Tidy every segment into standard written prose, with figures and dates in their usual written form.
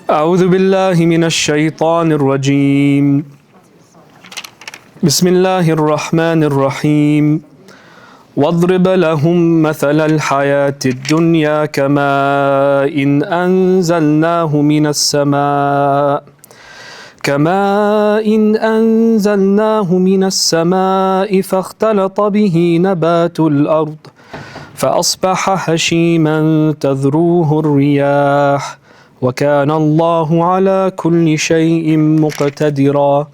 أعوذ بالله من الشيطان الرجيم بسم الله الرحمن الرحيم واضرب لهم مثل الحياة الدنيا كماء أنزلناه من السماء فاختلط به نبات الأرض فأصبح هشيما تذروه الرياح وكان الله على كل شيء مقتدرا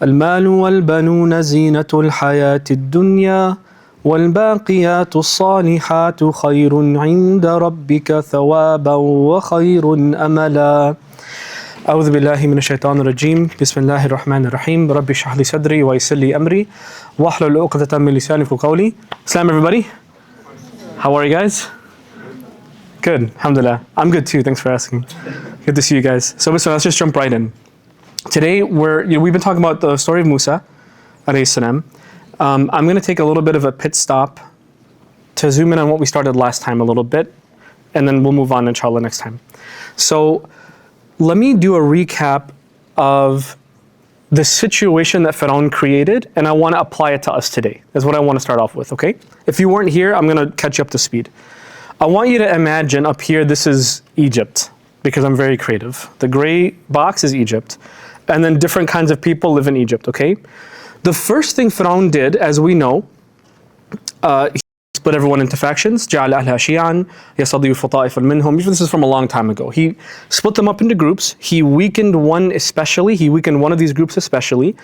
المال والبنون زينة الحياة الدنيا والباقيات الصالحات خير عند ربك ثوابا وخير أملا أعوذ بالله من الشيطان الرجيم بسم الله الرحمن الرحيم رب اشرح لي صدري ويسر لي أمري واحلل عقدة من لساني يفقهوا قولي. Salam everybody. How are you guys? Good, alhamdulillah. I'm good too, thanks for asking. Good to see you guys. So listen, let's just jump right in. Today we've been talking about the story of Musa alayhi salam. I'm going to take a little bit of a pit stop to zoom in on what we started last time a little bit, and then we'll move on inshallah next time. So let me do a recap of the situation that Pharaoh created, and I want to apply it to us today. That's what I want to start off with, okay? If you weren't here, I'm going to catch you up to speed. I want you to imagine up here, this is Egypt, because I'm very creative. The gray box is Egypt, and then different kinds of people live in Egypt, okay? The first thing Pharaoh did, as we know, he split everyone into factions. جَعَلَ أَهْلَهَا شِيَعًا يَسْتَضْعِفُ طَائِفًا مِنْهُمْ. This is from a long time ago. He split them up into groups. He weakened one especially. He weakened one of these groups especially,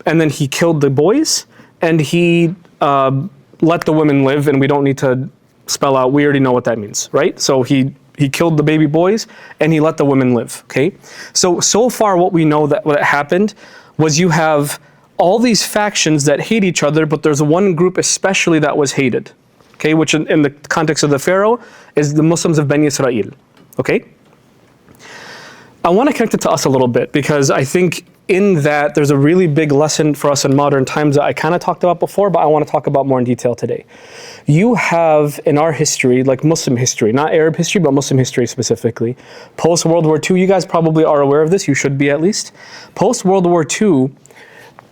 and then he killed the boys, and he let the women live, and we don't need to spell out, we already know what that means, right? So he killed the baby boys and he let the women live, okay? So far what we know that what happened was you have all these factions that hate each other, but there's one group especially that was hated, okay? Which in the context of the Pharaoh is the Muslims of Bani Israel, okay? I want to connect it to us a little bit because I think in that there's a really big lesson for us in modern times that I kind of talked about before, but I want to talk about more in detail today. You have in our history, like Muslim history, not Arab history, but Muslim history specifically, post-World War II, you guys probably are aware of this, you should be at least. Post-World War II,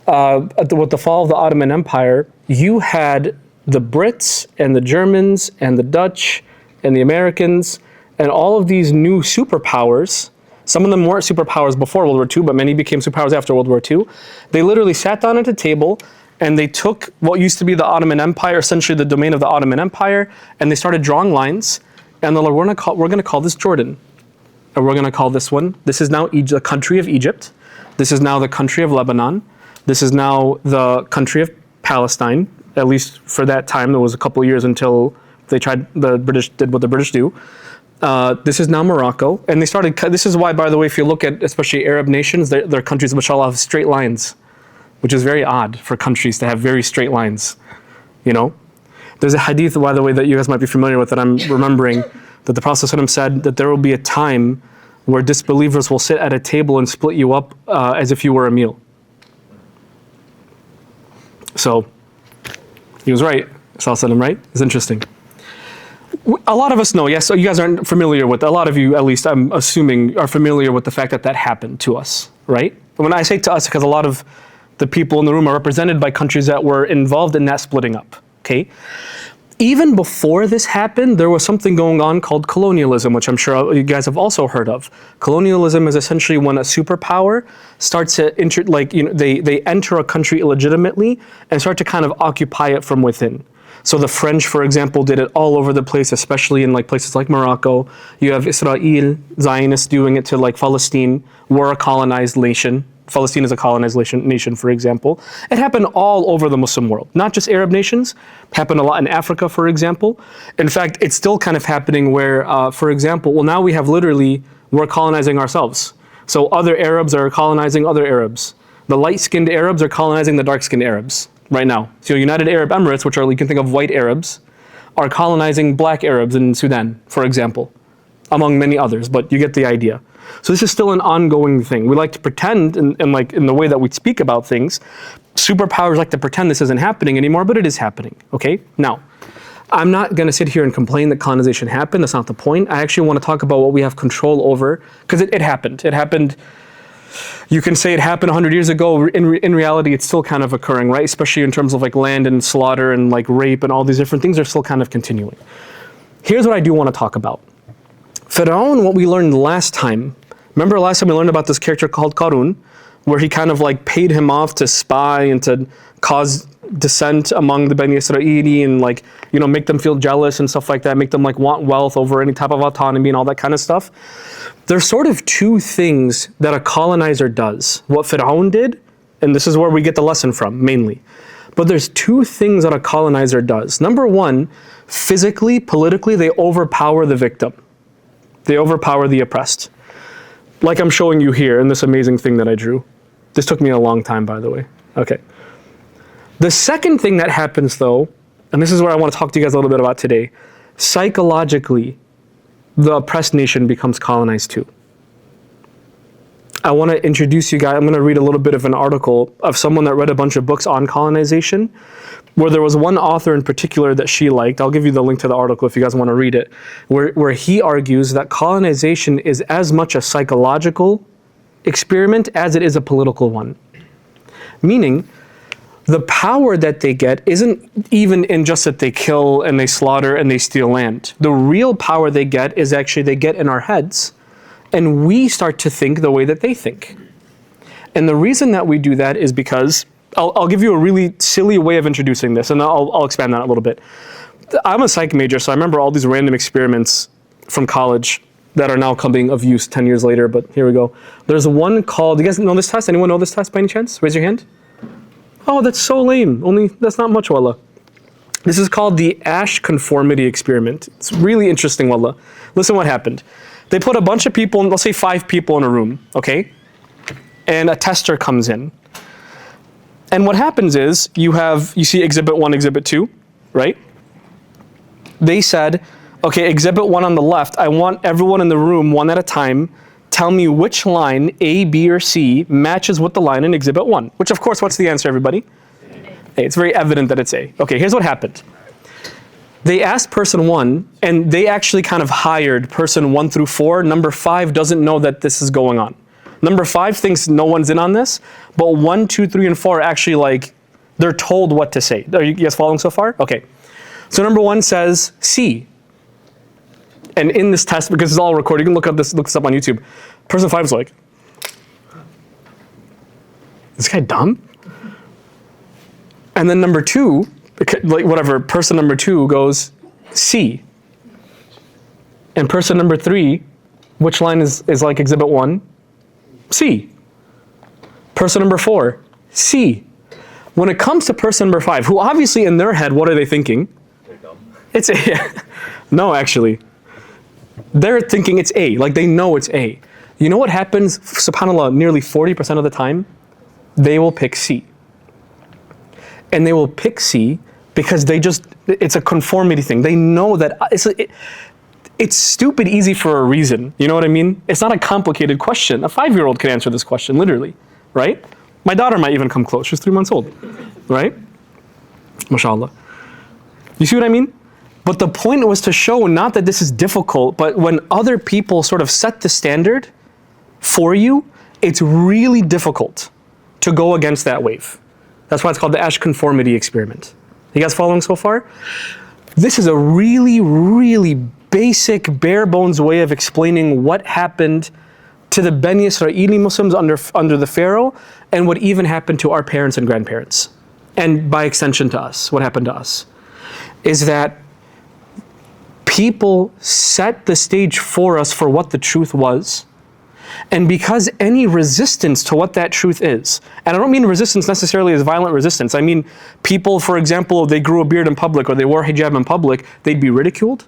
with the fall of the Ottoman Empire, you had the Brits and the Germans and the Dutch and the Americans and all of these new superpowers. Some of them weren't superpowers before World War II, but many became superpowers after World War II. They literally sat down at a table and they took what used to be the Ottoman Empire, essentially the domain of the Ottoman Empire, and they started drawing lines. And they're like, we're going to call this Jordan. And we're going to call this one, this is now the country of Egypt. This is now the country of Lebanon. This is now the country of Palestine. At least for that time, there was a couple of years until the British did what the British do. This is now Morocco, and they started, this is why, by the way, if you look at especially Arab nations, their countries, mashallah, have straight lines, which is very odd for countries to have very straight lines, you know? There's a hadith, by the way, that you guys might be familiar with that I'm remembering, that the Prophet ﷺ said that there will be a time where disbelievers will sit at a table and split you up as if you were a meal. So, he was right, ﷺ, right? It's interesting. A lot of us know, yes, so you guys aren't familiar with, a lot of you at least I'm assuming are familiar with the fact that that happened to us, right? But when I say to us, because a lot of the people in the room are represented by countries that were involved in that splitting up, okay? Even before this happened, there was something going on called colonialism, which I'm sure you guys have also heard of. Colonialism is essentially when a superpower starts to they enter a country illegitimately and start to kind of occupy it from within. So the French, for example, did it all over the place, especially in like places like Morocco. You have Israel, Zionists doing it to like Palestine. We're a colonized nation. Palestine is a colonized nation, for example. It happened all over the Muslim world, not just Arab nations. It happened a lot in Africa, for example. In fact, it's still kind of happening where, for example, well, now we have literally, we're colonizing ourselves. So other Arabs are colonizing other Arabs. The light-skinned Arabs are colonizing the dark-skinned Arabs right now. So United Arab Emirates, which are, you can think of white Arabs, are colonizing black Arabs in Sudan, for example, among many others, but you get the idea. So this is still an ongoing thing. We like to pretend, and like in the way that we speak about things, superpowers like to pretend this isn't happening anymore, but it is happening, okay? Now, I'm not going to sit here and complain that colonization happened. That's not the point. I actually want to talk about what we have control over, because it happened. It happened. You can say it happened 100 years ago. In reality, it's still kind of occurring, right? Especially in terms of like land and slaughter and like rape and all these different things are still kind of continuing. Here's what I do want to talk about. Fir'aun, what we learned last time. Remember last time we learned about this character called Qarun, where he kind of like paid him off to spy and to cause dissent among the Bani Israeli and like, you know, make them feel jealous and stuff like that, make them like want wealth over any type of autonomy and all that kind of stuff. There's sort of two things that a colonizer does. What Fir'aun did, and this is where we get the lesson from mainly. But there's two things that a colonizer does. Number one, physically, politically, they overpower the victim. They overpower the oppressed. Like I'm showing you here in this amazing thing that I drew. This took me a long time, by the way. Okay. The second thing that happens though, and this is what I want to talk to you guys a little bit about today, psychologically, the oppressed nation becomes colonized too. I want to introduce you guys, I'm going to read a little bit of an article of someone that read a bunch of books on colonization, where there was one author in particular that she liked. I'll give you the link to the article if you guys want to read it, where he argues that colonization is as much a psychological experiment as it is a political one. Meaning, the power that they get isn't even in just that they kill and they slaughter and they steal land. The real power they get is actually they get in our heads and we start to think the way that they think. And the reason that we do that is because, I'll give you a really silly way of introducing this and I'll expand on it a little bit. I'm a psych major, so I remember all these random experiments from college that are now coming of use 10 years later, but here we go. There's one called, you guys know this test? Anyone know this test by any chance? Raise your hand. Oh, that's so lame. That's not much, wallah. This is called the Ash conformity experiment. It's really interesting, wallah. Listen what happened. They put a bunch of people, let's say 5 people in a room, okay? And a tester comes in. And what happens is, you see exhibit 1, exhibit 2, right? They said, okay, exhibit 1 on the left, I want everyone in the room, one at a time, tell me which line, A, B, or C, matches with the line in exhibit 1. Which of course, what's the answer, everybody? A. It's very evident that it's A. Okay, here's what happened. They asked person 1, and they actually kind of hired person 1 through 4. Number 5 doesn't know that this is going on. Number 5 thinks no one's in on this, but 1, 2, 3, and 4 are actually like, they're told what to say. Are you guys following so far? Okay. So number 1 says C. And in this test, because it's all recorded, you can look this up on YouTube. Person 5 is like, this guy dumb? And then number 2, like whatever, person number 2 goes C. And person number 3, which line is like exhibit 1? C. Person number 4, C. When it comes to person number 5, who obviously in their head, what are they thinking? It's A. No, actually. They're thinking it's A, like they know it's A. You know what happens, subhanAllah, nearly 40% of the time? They will pick C. And they will pick C because it's a conformity thing. They know that it's stupid easy for a reason. You know what I mean? It's not a complicated question. A 5-year-old could answer this question, literally, right? My daughter might even come close. She's 3 months old, right? MashaAllah. You see what I mean? But the point was to show not that this is difficult, but when other people sort of set the standard for you, it's really difficult to go against that wave. That's why it's called the Ash conformity experiment. You guys following so far? This is a really, really basic, bare bones way of explaining what happened to the Bani Israeli Muslims under the Pharaoh, and what even happened to our parents and grandparents. And by extension to us, what happened to us. Is that people set the stage for us for what the truth was. And because any resistance to what that truth is, and I don't mean resistance necessarily as violent resistance, I mean people, for example, if they grew a beard in public or they wore hijab in public, they'd be ridiculed.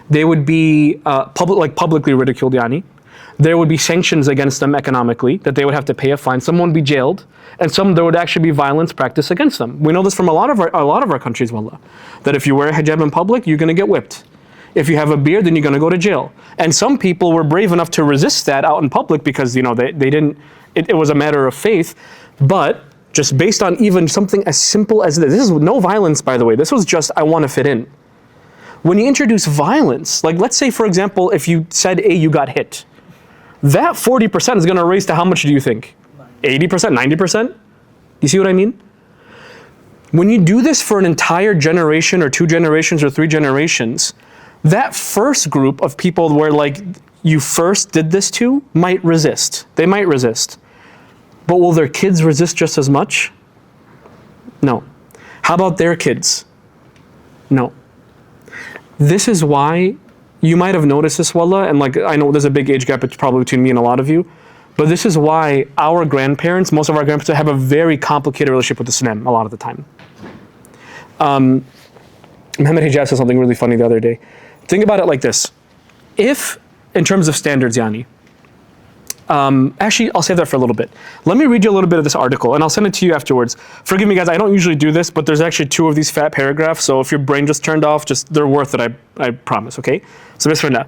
They would be publicly ridiculed, yani. There would be sanctions against them economically, that they would have to pay a fine. Someone would be jailed, and there would actually be violence practiced against them. We know this from a lot of our countries, wallah, that if you wear a hijab in public, you're going to get whipped. If you have a beard, then you're going to go to jail. And some people were brave enough to resist that out in public because, they didn't, it was a matter of faith. But just based on even something as simple as this is no violence, by the way. This was just, I want to fit in. When you introduce violence, like let's say, for example, if you said A, you got hit, that 40% is going to raise to how much do you think? 80%, 90%? You see what I mean? When you do this for an entire generation or 2 generations or 3 generations, that first group of people where like you first did this to might resist. They might resist. But will their kids resist just as much? No. How about their kids? No. This is why you might have noticed this, wallah, and like I know there's a big age gap probably between me and a lot of you, but this is why our grandparents, most of our grandparents, have a very complicated relationship with Islam a lot of the time. Muhammad Hijab said something really funny the other day. Think about it like this. If, in terms of standards, Yani, actually, I'll save that for a little bit. Let me read you a little bit of this article, and I'll send it to you afterwards. Forgive me, guys, I don't usually do this, but there's actually 2 of these fat paragraphs, so if your brain just turned off, they're worth it, I promise, okay? So bismillah.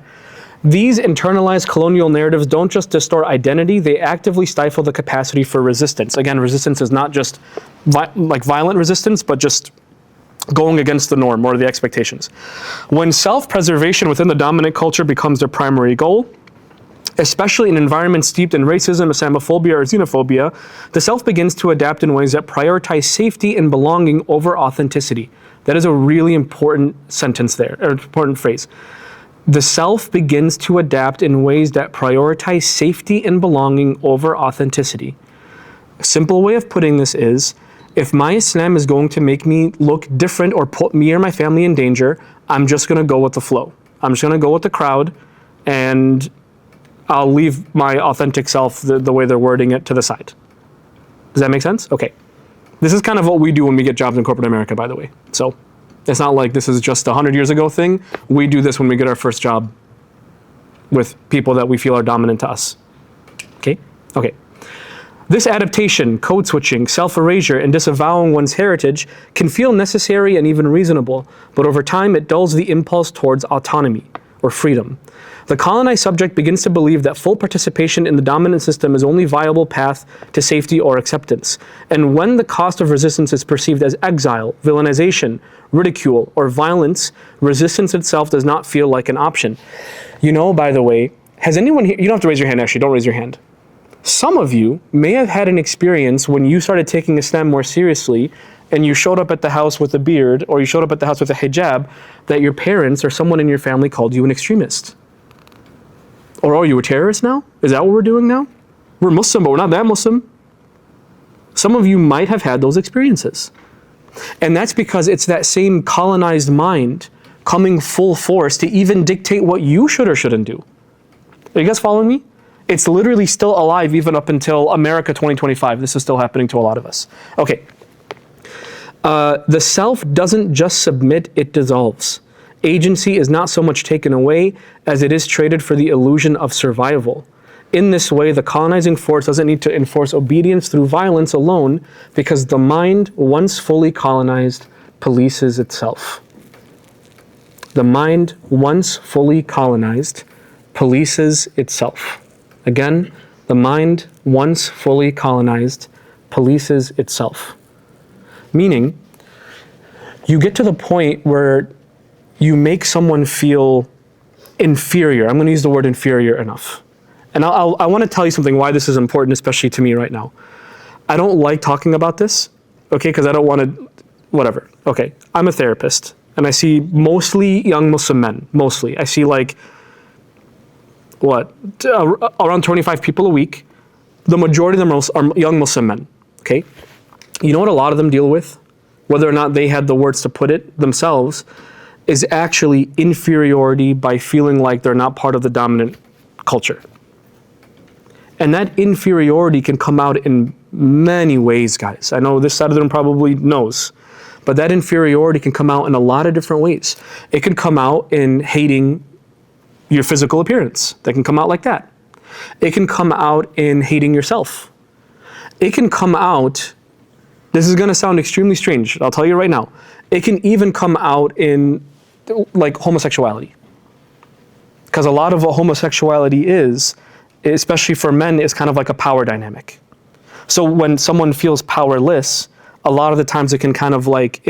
These internalized colonial narratives don't just distort identity, they actively stifle the capacity for resistance. Again, resistance is not just like violent resistance, but just going against the norm or the expectations. When self-preservation within the dominant culture becomes their primary goal, especially in environments steeped in racism, Islamophobia, or xenophobia, the self begins to adapt in ways that prioritize safety and belonging over authenticity. That is a really important sentence there, or important phrase. The self begins to adapt in ways that prioritize safety and belonging over authenticity. A simple way of putting this is, if my Islam is going to make me look different or put me or my family in danger, I'm just going to go with the flow. I'm just going to go with the crowd, and I'll leave my authentic self, the way they're wording it, to the side. Does that make sense? Okay. This is kind of what we do when we get jobs in corporate America, by the way. So it's not like this is just a 100 years ago thing. We do this when we get our first job with people that we feel are dominant to us. Okay? Okay. This adaptation, code switching, self-erasure, and disavowing one's heritage can feel necessary and even reasonable, but over time it dulls the impulse towards autonomy or freedom. The colonized subject begins to believe that full participation in the dominant system is only viable path to safety or acceptance. And when the cost of resistance is perceived as exile, villainization, ridicule, or violence, resistance itself does not feel like an option. You know, by the way, has anyone here, you don't have to raise your hand actually, don't raise your hand. Some of you may have had an experience when you started taking Islam more seriously and you showed up at the house with a beard or you showed up at the house with a hijab that your parents or someone in your family called you an extremist. Or, oh, you a terrorist now? Is that what we're doing now? We're Muslim, but we're not that Muslim. Some of you might have had those experiences. And that's because it's that same colonized mind coming full force to even dictate what you should or shouldn't do. Are you guys following me? It's literally still alive even up until America 2025. This is still happening to a lot of us. Okay. The self doesn't just submit, it dissolves. Agency is not so much taken away as it is traded for the illusion of survival. In this way, the colonizing force doesn't need to enforce obedience through violence alone because the mind, once fully colonized, polices itself. The mind, once fully colonized, polices itself. Again, the mind, once fully colonized, polices itself. Meaning, you get to the point where you make someone feel inferior. I'm going to use the word inferior enough. And I want to tell you something why this is important, especially to me right now. I don't like talking about this, okay, because I don't want to, whatever. Okay, I'm a therapist, and I see mostly young Muslim men, mostly. I see like, around 25 people a week. The majority of them are young Muslim men, okay? You know what a lot of them deal with? Whether or not they had the words to put it themselves, is actually inferiority by feeling like they're not part of the dominant culture. And that inferiority can come out in many ways, guys. I know this side of the room probably knows, but that inferiority can come out in a lot of different ways. It can come out in hating your physical appearance. That can come out like that. It can come out in hating yourself. It can come out, this is gonna sound extremely strange, I'll tell you right now. It can even come out in like homosexuality. Because a lot of what homosexuality is, especially for men, is kind of like a power dynamic. So when someone feels powerless, a lot of the times it can kind of like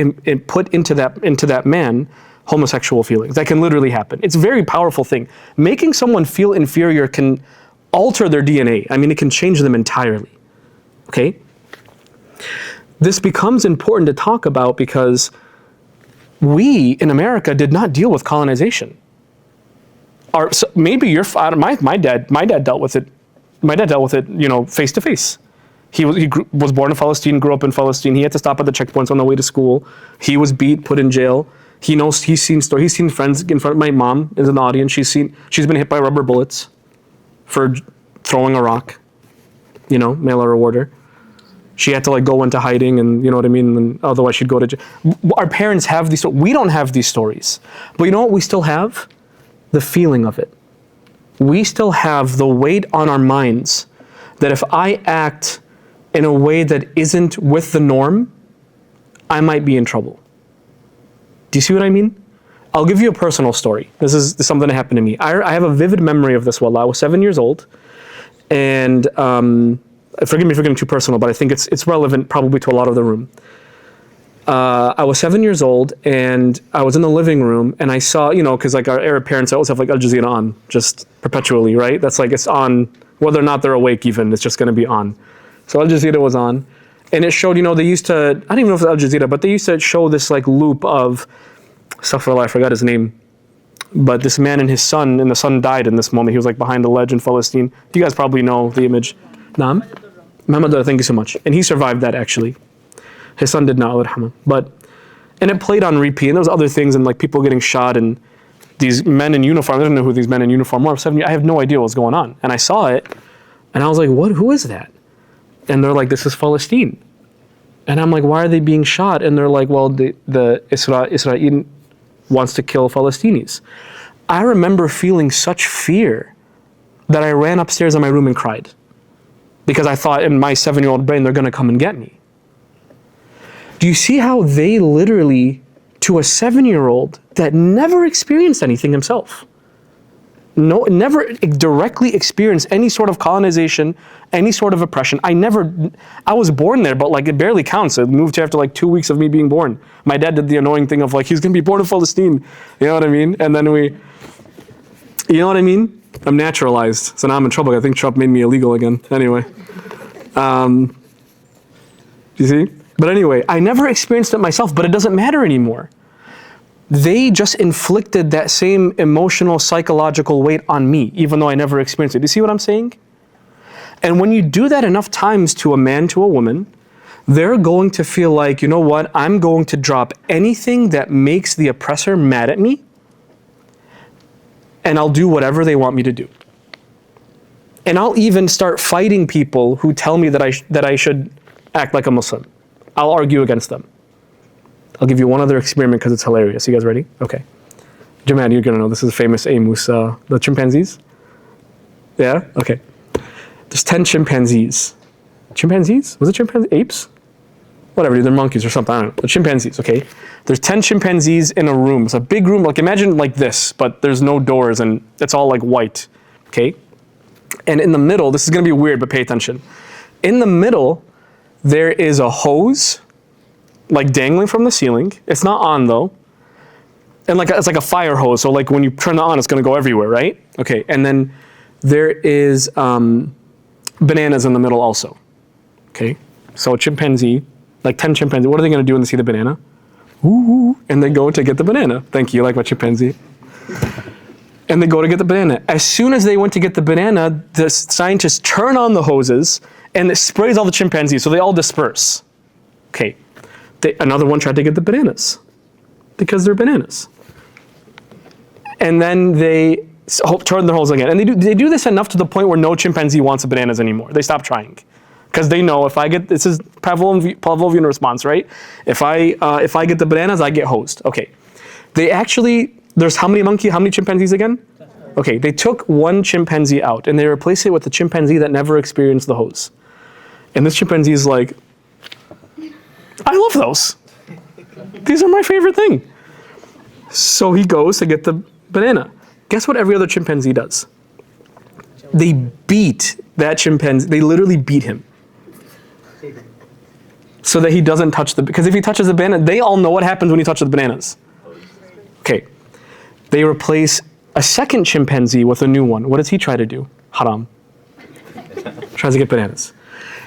put into that man homosexual feelings. That can literally happen. It's a very powerful thing. Making someone feel inferior can alter their DNA. I mean, it can change them entirely. Okay? This becomes important to talk about because we in America did not deal with colonization. Maybe your father, my dad dealt with it. My dad dealt with it, you know, face to face. He was born in Palestine, grew up in Palestine. He had to stop at the checkpoints on the way to school. He was beat, put in jail. He's seen friends in front of my mom is in the audience. She's been hit by rubber bullets for throwing a rock, you know, mail order order. She had to like go into hiding, and you know what I mean, and otherwise she'd go to jail. Our parents have these, we don't have these stories. But you know what we still have? The feeling of it. We still have the weight on our minds that if I act in a way that isn't with the norm, I might be in trouble. Do you see what I mean? I'll give you a personal story. This is something that happened to me. I have a vivid memory of this. Wallah, I was 7 years old, and forgive me for getting too personal, but I think it's relevant probably to a lot of the room. I was 7 years old, and I was in the living room, and I saw, you know, because like our Arab parents always have like Al Jazeera on, just perpetually, right? That's like, it's on, whether or not they're awake even, it's just going to be on. So Al Jazeera was on, and it showed, you know, they used to, I don't even know if it was Al Jazeera, but they used to show this like loop of, astaghfirullah, I forgot his name, but this man and his son, and the son died in this moment. He was like behind the ledge in Palestine. You guys probably know the image. Naam? Muhammad, thank you so much. And he survived that actually. His son did not, Allah yarhamah. And it played on repeat, and there was other things, and like people getting shot, and these men in uniform, I don't know who these men in uniform were, I have no idea what was going on. And I saw it, and I was like, who is that? And they're like, this is Palestine. And I'm like, why are they being shot? And they're like, well, the Israel wants to kill Palestinians. I remember feeling such fear that I ran upstairs in my room and cried. Because I thought in my 7-year-old brain, they're gonna come and get me. Do you see how they literally, to a 7-year-old that never experienced anything himself, never directly experienced any sort of colonization, any sort of oppression. I was born there, but like it barely counts. I moved here after like 2 weeks of me being born. My dad did the annoying thing of like, he's gonna be born in Palestine. You know what I mean? And then you know what I mean? I'm naturalized, so now I'm in trouble. I think Trump made me illegal again. Anyway. You see? But anyway, I never experienced it myself, but it doesn't matter anymore. They just inflicted that same emotional, psychological weight on me, even though I never experienced it. Do you see what I'm saying? And when you do that enough times to a man, to a woman, they're going to feel like, you know what, I'm going to drop anything that makes the oppressor mad at me, and I'll do whatever they want me to do. And I'll even start fighting people who tell me that I should act like a Muslim. I'll argue against them. I'll give you one other experiment because it's hilarious. You guys ready? Okay. Jaman, you're gonna know this is famous Amos, the chimpanzees. Yeah? Okay. There's 10 chimpanzees. Chimpanzees? Was it chimpanzees? Apes? Whatever, they're monkeys or something, I don't know. But chimpanzees, okay? There's 10 chimpanzees in a room. It's a big room, like imagine like this, but there's no doors and it's all like white, okay? And in the middle, this is gonna be weird, but pay attention. In the middle, there is a hose, like dangling from the ceiling. It's not on though. And like it's like a fire hose, so like when you turn it on, it's gonna go everywhere, right? Okay, and then there is bananas in the middle also. Okay, so a chimpanzee, like 10 chimpanzees, what are they gonna do when they see the banana? Ooh, and they go to get the banana. Thank you, like my chimpanzee. And they go to get the banana. As soon as they went to get the banana, the scientists turn on the hoses and it sprays all the chimpanzees, so they all disperse. Okay, another one tried to get the bananas because they're bananas. And then they turn their hose again. And they do this enough to the point where no chimpanzee wants the bananas anymore. They stop trying. Because they know if I get, this is Pavlovian response, right? If I get the bananas, I get hosed. Okay. They actually, there's how many chimpanzees again? Okay, they took one chimpanzee out and they replaced it with a chimpanzee that never experienced the hose. And this chimpanzee is like, I love those. These are my favorite thing. So he goes to get the banana. Guess what every other chimpanzee does? They beat that chimpanzee. They literally beat him. So that he doesn't touch because if he touches the banana, they all know what happens when he touches the bananas. Okay, they replace a second chimpanzee with a new one. What does he try to do? Haram. Tries to get bananas.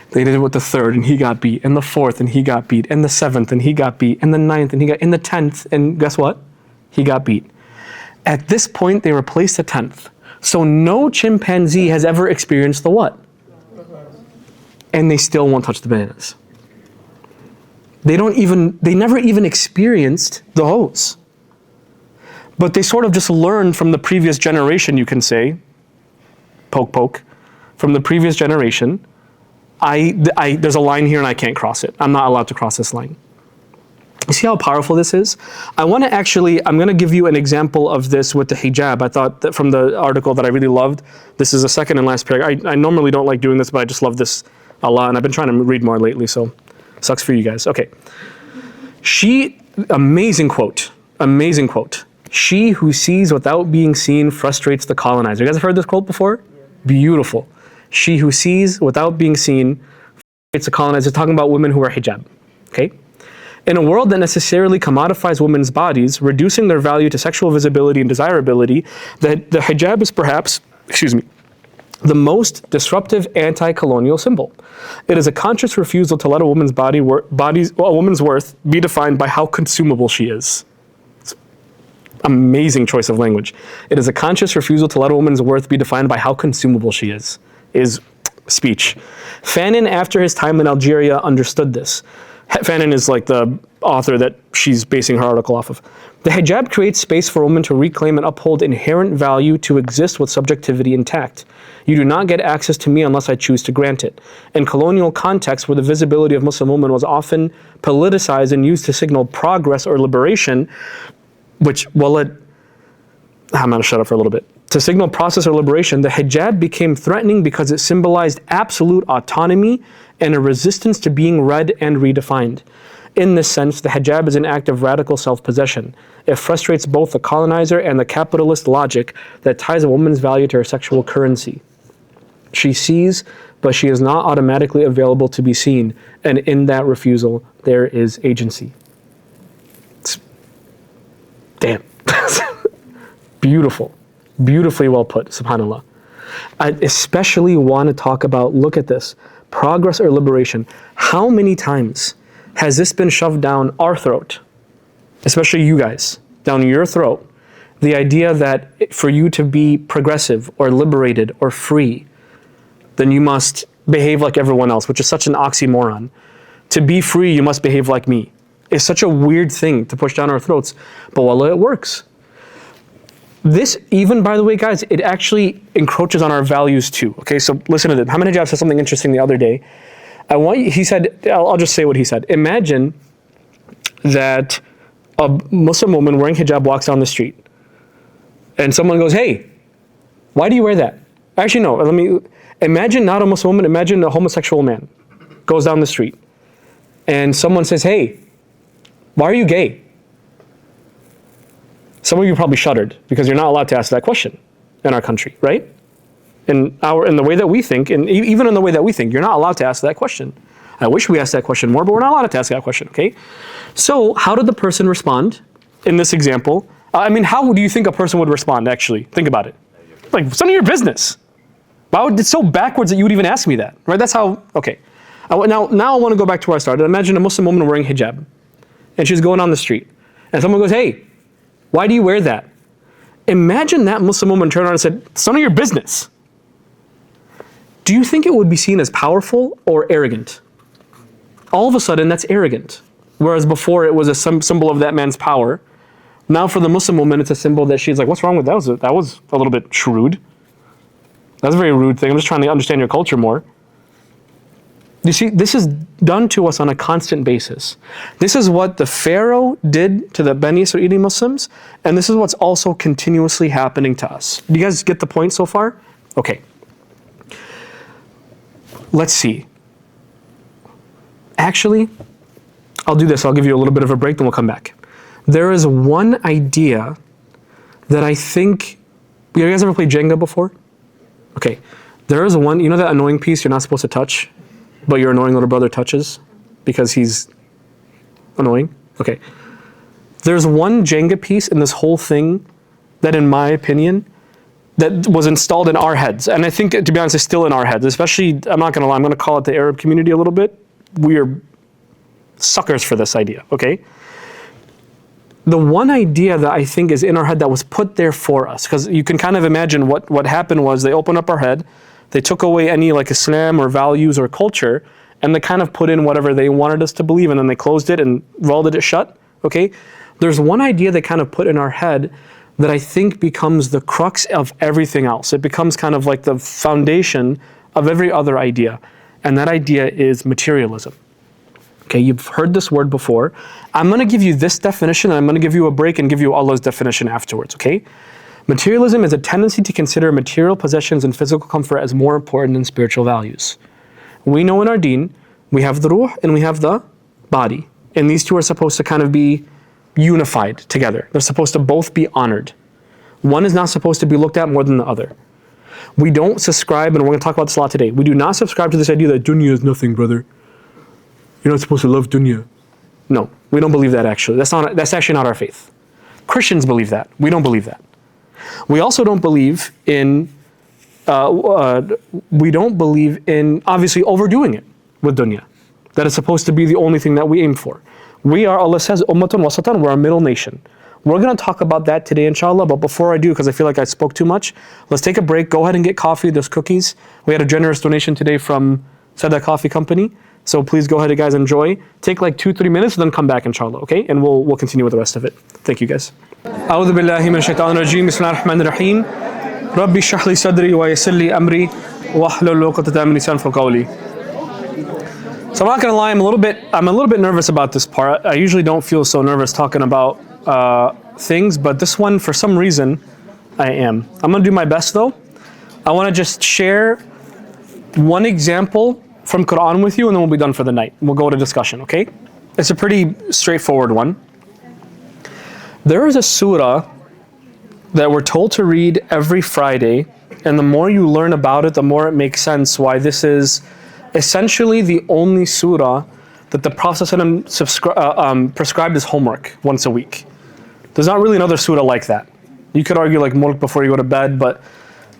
They did it with the third, and he got beat, and the fourth, and he got beat, and the seventh, and he got beat, and the ninth, and he got, in the 10th, and guess what? He got beat. At this point, they replaced the 10th. So no chimpanzee has ever experienced the what? And they still won't touch the bananas. They never even experienced the hose. But they sort of just learned from the previous generation, you can say, poke poke, from the previous generation, there's a line here and I can't cross it. I'm not allowed to cross this line. You see how powerful this is? I'm going to give you an example of this with the hijab. I thought that from the article that I really loved, this is the second and last paragraph. I normally don't like doing this, but I just love this a lot, and I've been trying to read more lately, so sucks for you guys. Okay. Amazing quote. She who sees without being seen frustrates the colonizer. You guys have heard this quote before? Yeah. Beautiful. She who sees without being seen frustrates the colonizer. Talking about women who wear hijab. Okay? In a world that necessarily commodifies women's bodies, reducing their value to sexual visibility and desirability, the hijab is perhaps, the most disruptive anti-colonial symbol. It is a conscious refusal to let a woman's woman's worth be defined by how consumable she is. Amazing choice of language. It is a conscious refusal to let a woman's worth be defined by how consumable she is speech. Fanon, after his time in Algeria, understood this. Fanon is like the author that she's basing her article off of. The hijab creates space for women to reclaim and uphold inherent value to exist with subjectivity intact. You do not get access to me unless I choose to grant it. In colonial contexts where the visibility of Muslim women was often politicized and used to signal progress or liberation, I'm going to shut up for a little bit. To signal process or liberation, the hijab became threatening because it symbolized absolute autonomy and a resistance to being read and redefined. In this sense, the hijab is an act of radical self-possession. It frustrates both the colonizer and the capitalist logic that ties a woman's value to her sexual currency. She sees, but she is not automatically available to be seen, and in that refusal, there is agency. Damn. Beautiful. Beautifully well put, subhanAllah. I especially want to talk about, look at this, progress or liberation. How many times has this been shoved down our throat, especially you guys, down your throat, the idea that for you to be progressive or liberated or free, then you must behave like everyone else, which is such an oxymoron. To be free, you must behave like me. It's such a weird thing to push down our throats, but wallah, it works. This, even by the way, guys, it actually encroaches on our values too. Okay, so listen to this. Hamid Hijab said something interesting the other day. He said, I'll just say what he said. Imagine that a Muslim woman wearing hijab walks down the street and someone goes, hey, why do you wear that? Actually, no, imagine not a Muslim woman, imagine a homosexual man goes down the street and someone says, hey, why are you gay? Some of you probably shuddered because you're not allowed to ask that question in our country, right? In the way that we think, and even in the way that we think, you're not allowed to ask that question. I wish we asked that question more, but we're not allowed to ask that question, okay? So how did the person respond in this example? How do you think a person would respond, actually? Think about it. Like, it's none of your business. It's so backwards that you would even ask me that, right? That's how, okay. Now I want to go back to where I started. Imagine a Muslim woman wearing hijab, and she's going on the street, and someone goes, hey, why do you wear that? Imagine that Muslim woman turned around and said, it's none of your business. Do you think it would be seen as powerful or arrogant? All of a sudden, that's arrogant. Whereas before, it was a symbol of that man's power. Now for the Muslim woman, it's a symbol that she's like, what's wrong with that? That was a little bit shrewd. That's a very rude thing. I'm just trying to understand your culture more. You see, this is done to us on a constant basis. This is what the Pharaoh did to the Bani Israeli Muslims, and this is what's also continuously happening to us. Do you guys get the point so far? Okay. Let's see. Actually, I'll do this. I'll give you a little bit of a break, then we'll come back. There is one idea that I think, you guys ever played Jenga before? Okay. There is one, you know that annoying piece you're not supposed to touch, but your annoying little brother touches because he's annoying? Okay. There's one Jenga piece in this whole thing that, in my opinion, that was installed in our heads. And I think, to be honest, it's still in our heads, especially, I'm not gonna lie, I'm gonna call it the Arab community a little bit. We are suckers for this idea, okay? The one idea that I think is in our head that was put there for us, because you can kind of imagine what happened was they opened up our head, they took away any like Islam or values or culture, and they kind of put in whatever they wanted us to believe, and then they closed it and welded it shut, okay? There's one idea they kind of put in our head that I think becomes the crux of everything else. It becomes kind of like the foundation of every other idea, and that idea is materialism. Okay, you've heard this word before. I'm gonna give you this definition, and I'm gonna give you a break and give you Allah's definition afterwards, okay? Materialism is a tendency to consider material possessions and physical comfort as more important than spiritual values. We know in our deen, we have the ruh and we have the body. And these two are supposed to kind of be unified together. They're supposed to both be honored. One is not supposed to be looked at more than the other. We don't subscribe, and we're gonna talk about this a lot today, we do not subscribe to this idea that dunya is nothing, brother. You're not supposed to love dunya. No, we don't believe that actually. That's actually not our faith. Christians believe that. We don't believe that. We also don't believe in obviously overdoing it with dunya. That is supposed to be the only thing that we aim for. We are, Allah says, ummatun wasatan, we're a middle nation. We're gonna talk about that today, inshallah, but before I do, because I feel like I spoke too much, let's take a break, go ahead and get coffee, there's cookies. We had a generous donation today from Shadi Coffee Company, so please go ahead, guys, enjoy. Take like 2-3 minutes, and then come back, inshallah, okay? And we'll continue with the rest of it. Thank you, guys. أعوذ بالله من الشيطان الرجيم بسم الله الرحمن الرحيم ربي اشرح لي صدري ويسر لي أمري واحلل عقدة من لساني يفقهوا قولي. So I'm not gonna lie, I'm a little bit nervous about this part. I usually don't feel so nervous talking about things, but this one, for some reason, I am. I'm gonna do my best though. I wanna just share one example from Quran with you, and then we'll be done for the night. We'll go to discussion, okay? It's a pretty straightforward one. There is a surah that we're told to read every Friday, and the more you learn about it, the more it makes sense why this is essentially the only surah that the Prophet ﷺ prescribed as homework once a week. There's not really another surah like that. You could argue like mulk before you go to bed, but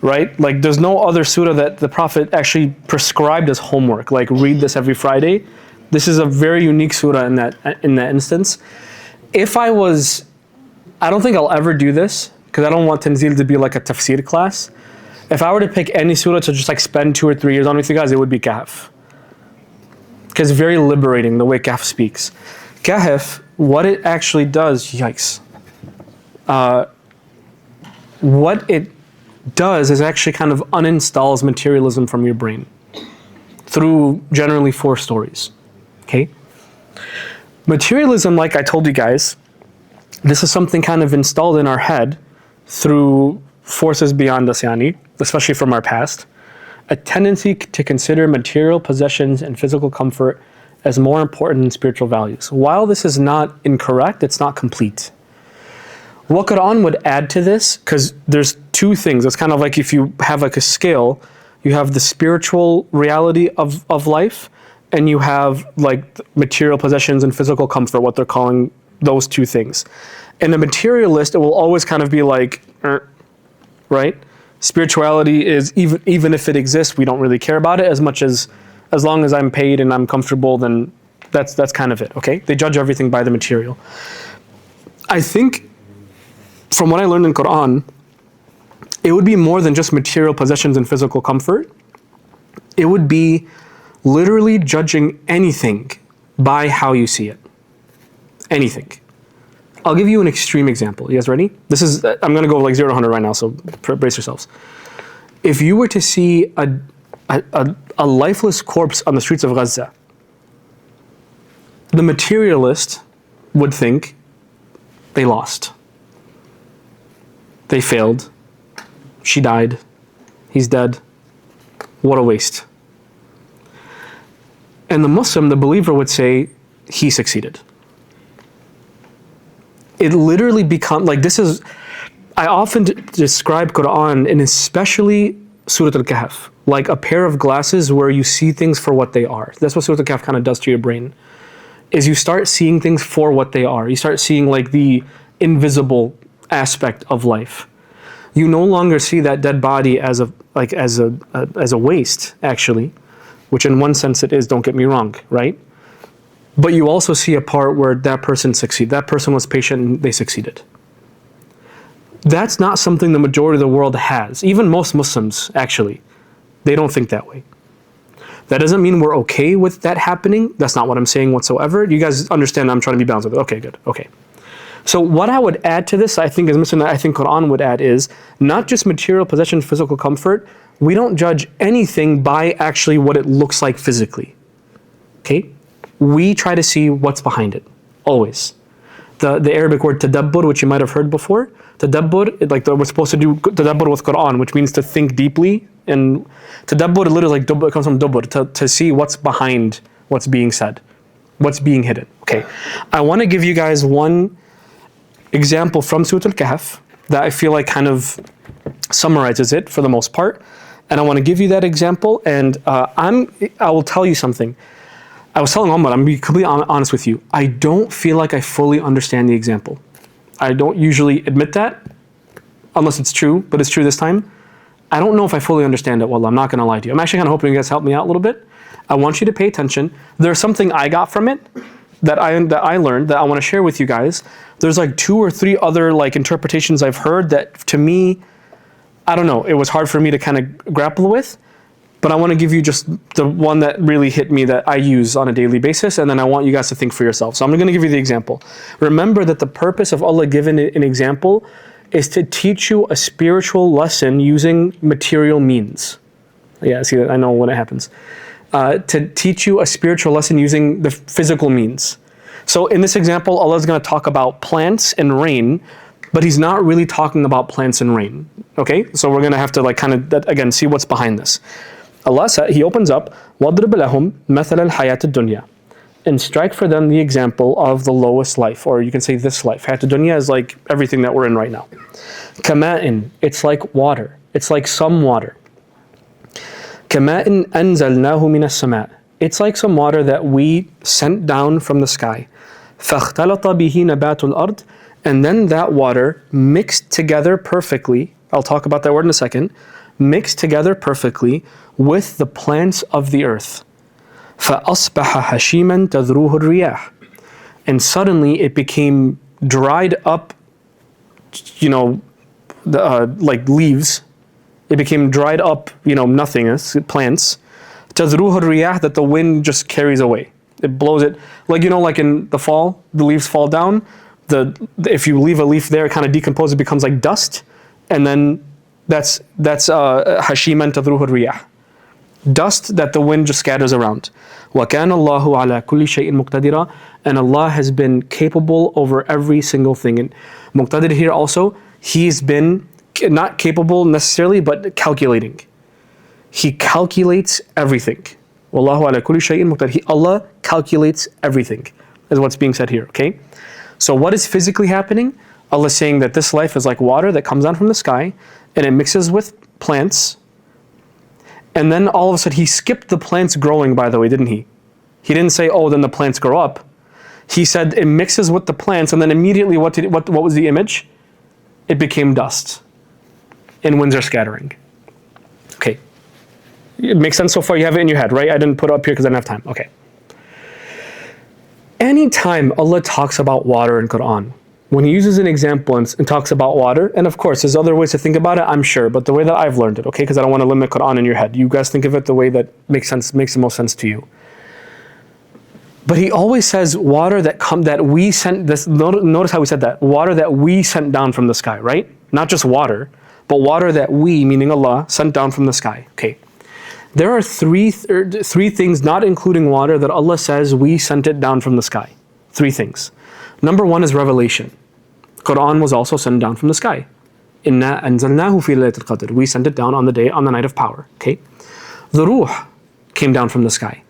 right? Like there's no other surah that the Prophet actually prescribed as homework, like read this every Friday. This is a very unique surah in that instance. I don't think I'll ever do this, because I don't want Tanzil to be like a tafsir class. If I were to pick any surah to just like spend 2 or 3 years on with you guys, it would be Kahf. Because it's very liberating the way Kahf speaks. Kahf, what it actually does, yikes. What it does is actually kind of uninstalls materialism from your brain through generally 4 stories, okay? Materialism, like I told you guys, this is something kind of installed in our head through forces beyond us, especially from our past. A tendency to consider material possessions and physical comfort as more important than spiritual values. While this is not incorrect, it's not complete. What Quran would add to this, because there's 2 things. It's kind of like if you have like a scale, you have the spiritual reality of life, and you have like material possessions and physical comfort, what they're calling those 2 things. And a materialist, it will always kind of be like, right? Spirituality is, even if it exists, we don't really care about it as much as long as I'm paid and I'm comfortable, then that's kind of it, okay? They judge everything by the material. I think, from what I learned in Quran, it would be more than just material possessions and physical comfort. It would be literally judging anything by how you see it. Anything. I'll give you an extreme example. You guys ready? I'm gonna go like 0 to 100 right now, so brace yourselves. If you were to see a lifeless corpse on the streets of Gaza, the materialist would think they lost. They failed. She died. He's dead. What a waste. And the Muslim, the believer, would say he succeeded. It literally becomes, like this is, I often describe Quran, and especially Surah Al-Kahf, like a pair of glasses where you see things for what they are. That's what Surah Al-Kahf kind of does to your brain. is you start seeing things for what they are. You start seeing like the invisible aspect of life. You no longer see that dead body as a waste, actually, which in one sense it is, don't get me wrong, right? But you also see a part where that person succeeded. That person was patient and they succeeded. That's not something the majority of the world has. Even most Muslims, actually, they don't think that way. That doesn't mean we're okay with that happening. That's not what I'm saying whatsoever. You guys understand I'm trying to be balanced with it. Okay, good. Okay. So what I would add to this, I think, is something that I think Quran would add is not just material possession, physical comfort. We don't judge anything by actually what it looks like physically. Okay? We try to see what's behind it, always. The Arabic word tadabbur, which you might have heard before, tadabbur, we're supposed to do tadabbur with Quran, which means to think deeply. And tadabbur literally it comes from dubbur, to see what's behind what's being said, what's being hidden. Okay, I want to give you guys one example from Surah Al-Kahf that I feel like kind of summarizes it for the most part. And I want to give you that example, and I will tell you something. I was telling Omar, I'm going to be completely honest with you. I don't feel like I fully understand the example. I don't usually admit that, unless it's true, but it's true this time. I don't know if I fully understand it. Well, I'm not going to lie to you. I'm actually kind of hoping you guys help me out a little bit. I want you to pay attention. There's something I got from it that I learned that I want to share with you guys. There's like 2 or 3 other like interpretations I've heard that to me, I don't know, it was hard for me to kind of grapple with. But I want to give you just the one that really hit me that I use on a daily basis, and then I want you guys to think for yourself. So I'm going to give you the example. Remember that the purpose of Allah giving an example is to teach you a spiritual lesson using material means. Yeah, see, I know when it happens. To teach you a spiritual lesson using the physical means. So in this example, Allah is going to talk about plants and rain, but He's not really talking about plants and rain. Okay, so we're going to have to like kind of again see what's behind this. Allah said, He opens up, وَضْرِبْ لَهُمْ مَثَلَ الْحَيَاةِ الدُّنْيَا, and strike for them the example of the lowest life, or you can say this life. Hayat dunya is like everything that we're in right now. Kama'in, it's like water. It's like some water. Kama'in anzalnahu min as-sama'. It's like some water that we sent down from the sky. فَاخْتَلَطَ بِهِ نَبَاتُ الْأَرْضِ, and then that water mixed together perfectly. I'll talk about that word in a second. Mixed together perfectly with the plants of the earth. فَأَصْبَحَ هَشِيمًا تَذْرُوهُ الرِّيَاحُ, and suddenly it became dried up, like leaves. It became dried up, nothingness, plants. تَذْرُوهُ الرِّيَاحُ, that the wind just carries away. It blows it, like in the fall, the leaves fall down. If you leave a leaf there, it kind of decomposes, it becomes like dust, and then that's hashiman tadruhu riyah, dust that the wind just scatters around. وَكَانَ اللَّهُ عَلَى كُلِّ شَيْءٍ مُقْتَدِرًا, and Allah has been capable over every single thing. And muqtadir here also, He's been not capable necessarily, but calculating. He calculates everything. وَاللَّهُ عَلَى كُلِّ شَيْءٍ مُقْتَدِرًا. Allah calculates everything, is what's being said here, okay? So what is physically happening? Allah is saying that this life is like water that comes down from the sky, and it mixes with plants. And then all of a sudden, He skipped the plants growing, by the way, didn't He? He didn't say, oh, then the plants grow up. He said it mixes with the plants, and then immediately what was the image? It became dust. And winds are scattering. Okay. It makes sense so far? You have it in your head, right? I didn't put it up here because I didn't have time. Okay. Anytime Allah talks about water in Quran, when He uses an example and talks about water, and of course there's other ways to think about it, I'm sure, but the way that I've learned it, okay, because I don't want to limit Quran in your head. You guys think of it the way that makes the most sense to you. But He always says water that we sent. Notice how we said that, water that we sent down from the sky, right? Not just water, but water that we, meaning Allah, sent down from the sky. Okay. There are three things, not including water, that Allah says we sent it down from the sky. 3 things. Number 1 is revelation. Quran was also sent down from the sky. Inna anzalnahu fi laylatil qadr. We sent it down on the night of power. Okay. The ruh came down from the sky.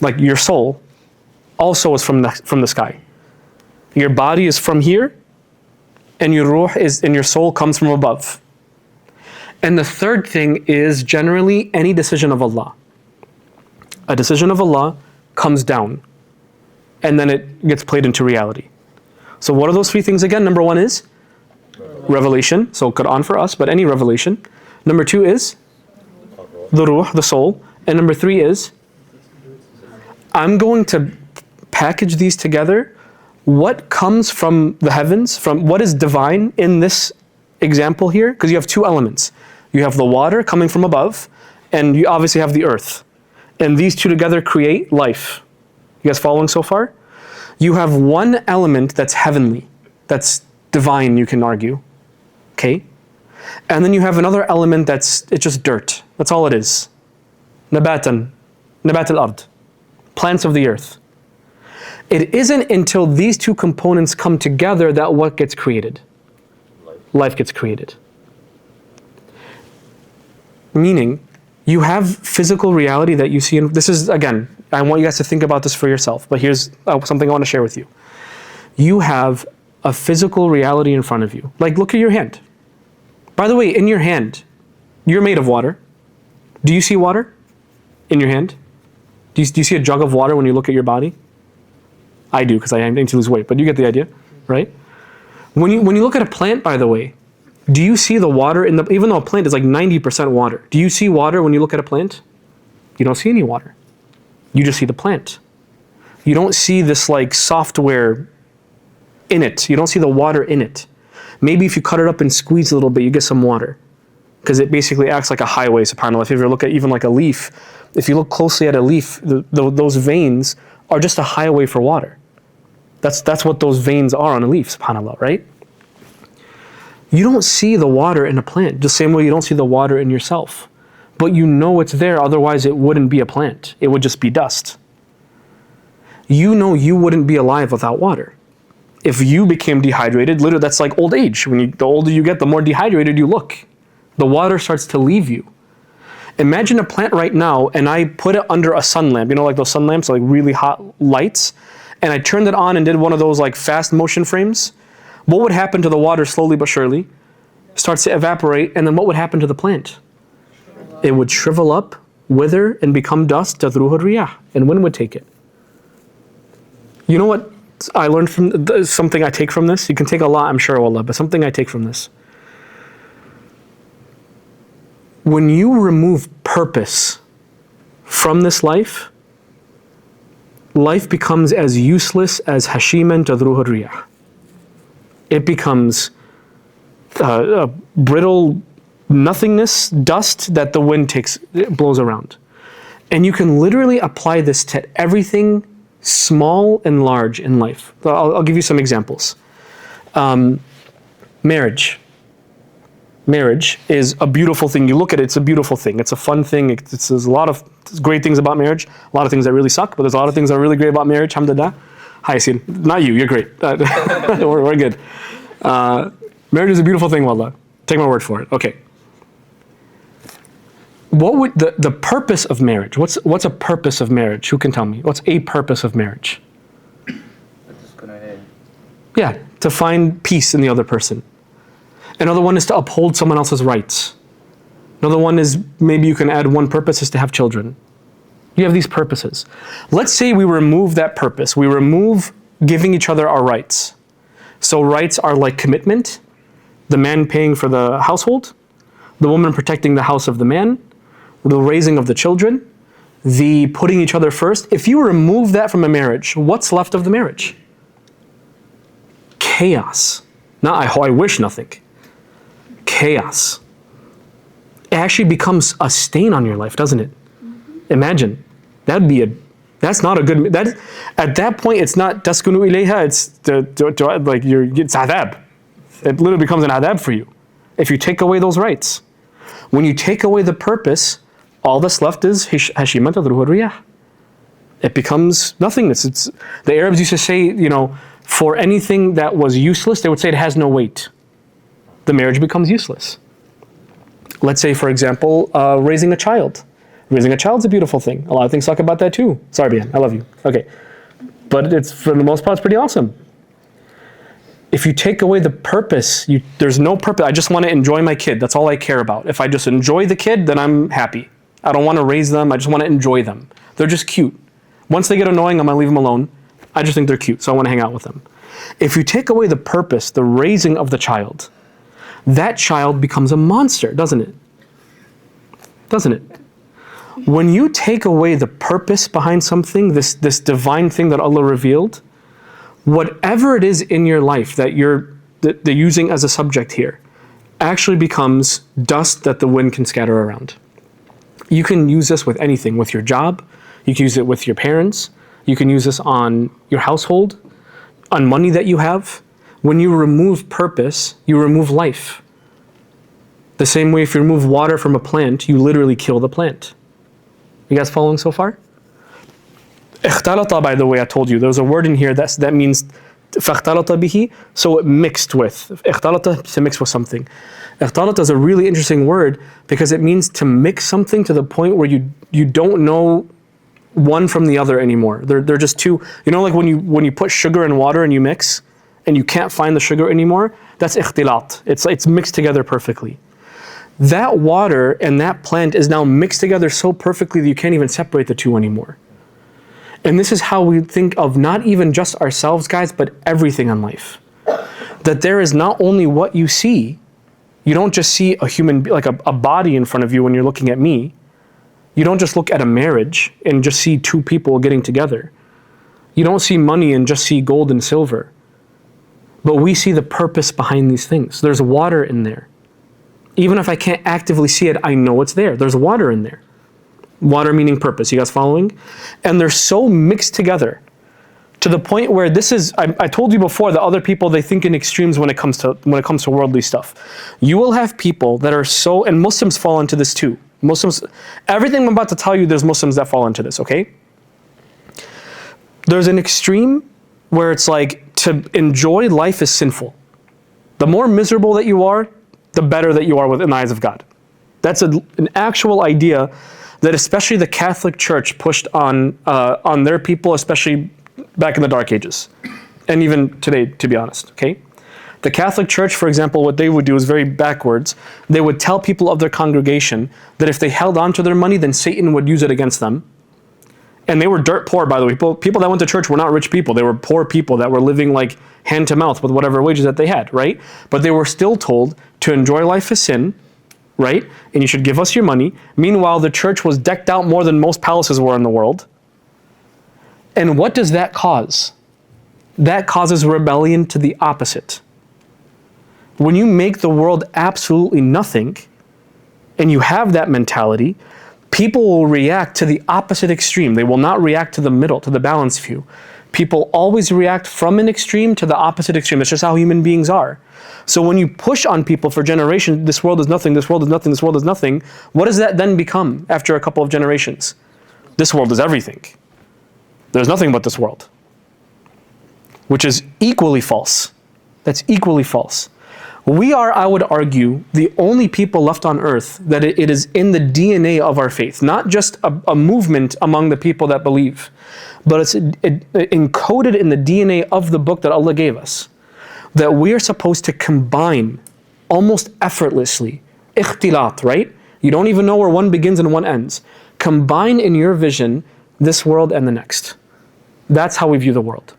Like your soul also was from the sky. Your body is from here, and your ruh and your soul comes from above. And the third thing is generally any decision of Allah. A decision of Allah comes down. and then it gets played into reality. So what are those three things again? Number one is revelation, so Quran for us, but any revelation. Number two is the ruh, the soul. And number three is, I'm going to package these together. What comes from the heavens, from what is divine in this example here? Because you have two elements. You have the water coming from above, and you obviously have the earth. And these two together create life. You guys following so far? You have one element that's heavenly, that's divine, you can argue. Okay? And then you have another element it's just dirt. That's all it is. Nabat al-ard. Plants of the earth. It isn't until these two components come together that what gets created? Life gets created. Meaning, you have physical reality that you see. This is, again, I want you guys to think about this for yourself, but here's something I want to share with you. You have a physical reality in front of you. Like, look at your hand. By the way, in your hand, you're made of water. Do you see water in your hand? Do you see a jug of water when you look at your body? I do, because I need to lose weight, but you get the idea, right? When you look at a plant, by the way, do you see the water in the, even though a plant is like 90% water, do you see water when you look at a plant? You don't see any water. You just see the plant. You don't see this like software in it. You don't see the water in it. Maybe if you cut it up and squeeze a little bit, you get some water. Because it basically acts like a highway, subhanAllah. If you ever look at even like a leaf, if you look closely at a leaf, those veins are just a highway for water. That's what those veins are on a leaf, subhanAllah, right? You don't see the water in a plant, the same way you don't see the water in yourself. But you know it's there, otherwise it wouldn't be a plant. It would just be dust. You know you wouldn't be alive without water. If you became dehydrated, literally that's like old age. The older you get, the more dehydrated you look. The water starts to leave you. Imagine a plant right now, and I put it under a sun lamp. You know, like those sun lamps, like really hot lights. And I turned it on and did one of those like fast motion frames. What would happen to the water slowly but surely? Starts to evaporate, and then what would happen to the plant? It would shrivel up, wither, and become dust, تَذْرُوهُ الرِّيَاحُ, and wind would take it. You know what I learned from, something I take from this? You can take a lot, I'm sure, wallah, but something I take from this. When you remove purpose from this life, life becomes as useless as hashiman tadruhu riyah. It becomes a brittle nothingness, dust that the wind blows around. And you can literally apply this to everything small and large in life. I'll give you some examples. Marriage. Marriage is a beautiful thing. You look at it, it's a beautiful thing. It's a fun thing. There's a lot of great things about marriage. A lot of things that really suck, but there's a lot of things that are really great about marriage. Alhamdulillah. Hi, Yasin. Not you. You're great. We're good. Marriage is a beautiful thing, wallah. Take my word for it. Okay. What would the purpose of marriage? What's a purpose of marriage? Who can tell me? What's a purpose of marriage? Yeah, to find peace in the other person. Another one is to uphold someone else's rights. Another one is, maybe you can add one purpose, is to have children. You have these purposes. Let's say we remove that purpose. We remove giving each other our rights. So rights are like commitment, the man paying for the household, the woman protecting the house of the man, the raising of the children, the putting each other first. If you remove that from a marriage, what's left of the marriage? Chaos. Not I wish nothing. Chaos. It actually becomes a stain on your life, doesn't it? Imagine. That's not a good, at that point it's not taskunu ilayha, it's it's adab. It literally becomes an adab for you if you take away those rights. When you take away the purpose, all that's left is hashimat tadruhu riyah. It becomes nothingness. The Arabs used to say, for anything that was useless, they would say it has no weight. The marriage becomes useless. Let's say, for example, raising a child. Raising a child's a beautiful thing. A lot of things talk about that too. Sorry, Bian, I love you. Okay. But it's, for the most part, it's pretty awesome. If you take away the purpose, there's no purpose. I just want to enjoy my kid. That's all I care about. If I just enjoy the kid, then I'm happy. I don't want to raise them. I just want to enjoy them. They're just cute. Once they get annoying, I'm going to leave them alone. I just think they're cute, so I want to hang out with them. If you take away the purpose, the raising of the child, that child becomes a monster, doesn't it? Doesn't it? When you take away the purpose behind something, this divine thing that Allah revealed, whatever it is in your life that you're using as a subject here, actually becomes dust that the wind can scatter around. You can use this with anything, with your job, you can use it with your parents, you can use this on your household, on money that you have. When you remove purpose, you remove life. The same way if you remove water from a plant, you literally kill the plant. You guys following so far? اختلط, by the way, I told you, there's a word in here that means فاختلط به, so it mixed with. اختلط, to mix with something. اختلط is a really interesting word because it means to mix something to the point where you don't know one from the other anymore. They're just two. You know, like when you put sugar and water and you mix, and you can't find the sugar anymore, that's اختلاط. It's mixed together perfectly. That water and that plant is now mixed together so perfectly that you can't even separate the two anymore. And this is how we think of not even just ourselves, guys, but everything in life. That there is not only what you see. You don't just see a human, like a body in front of you when you're looking at me. You don't just look at a marriage and just see two people getting together. You don't see money and just see gold and silver. But we see the purpose behind these things. There's water in there. Even if I can't actively see it, I know it's there. There's water in there. Water meaning purpose. You guys following? And they're so mixed together to the point where this is, I told you before that other people, they think in extremes when it comes to worldly stuff. You will have people that are so, and Muslims fall into this too. Muslims, everything I'm about to tell you, there's Muslims that fall into this, okay? There's an extreme where it's like to enjoy life is sinful. The more miserable that you are, the better that you are within the eyes of God. That's an actual idea that especially the Catholic Church pushed on their people, especially back in the Dark Ages, and even today, to be honest, okay? The Catholic Church, for example, what they would do is very backwards. They would tell people of their congregation that if they held on to their money, then Satan would use it against them. And they were dirt poor, by the way. People that went to church were not rich people. They were poor people that were living like hand to mouth with whatever wages that they had, right? But they were still told to enjoy life as sin, right? And you should give us your money. Meanwhile, the church was decked out more than most palaces were in the world. And what does that cause? That causes rebellion to the opposite. When you make the world absolutely nothing, and you have that mentality, people will react to the opposite extreme. They will not react to the middle, to the balanced view. People always react from an extreme to the opposite extreme. It's just how human beings are. So when you push on people for generations, this world is nothing, this world is nothing, this world is nothing, what does that then become after a couple of generations? This world is everything. There's nothing but this world. Which is equally false. That's equally false. We are, I would argue, the only people left on earth that it is in the DNA of our faith, not just a movement among the people that believe, but it's encoded in the DNA of the book that Allah gave us, that we are supposed to combine almost effortlessly, ikhtilat, right? You don't even know where one begins and one ends. Combine in your vision this world and the next. That's how we view the world.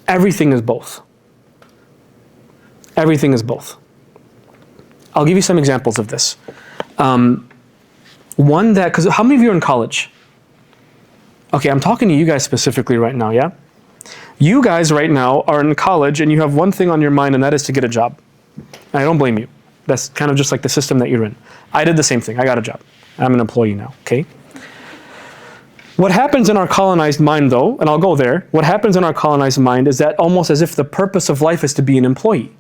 Everything is both. Everything is both. I'll give you some examples of this. One that, because how many of you are in college? Okay, I'm talking to you guys specifically right now, yeah? You guys right now are in college and you have one thing on your mind, and that is to get a job. I don't blame you. That's kind of just like the system that you're in. I did the same thing. I got a job. I'm an employee now, okay? What happens in our colonized mind though, and I'll go there, what happens in our colonized mind is that almost as if the purpose of life is to be an employee.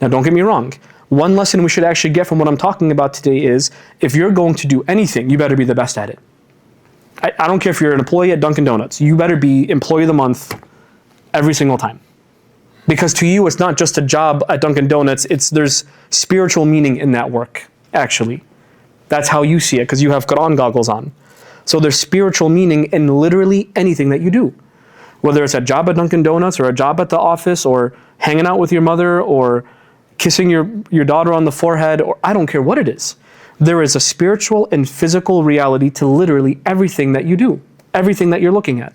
Now don't get me wrong. One lesson we should actually get from what I'm talking about today is, if you're going to do anything, you better be the best at it. I don't care if you're an employee at Dunkin' Donuts, you better be employee of the month every single time. Because to you, it's not just a job at Dunkin' Donuts, there's spiritual meaning in that work, actually. That's how you see it, because you have Quran goggles on. So there's spiritual meaning in literally anything that you do. Whether it's a job at Dunkin' Donuts, or a job at the office, or hanging out with your mother, or kissing your daughter on the forehead, or I don't care what it is. There is a spiritual and physical reality to literally everything that you do, everything that you're looking at.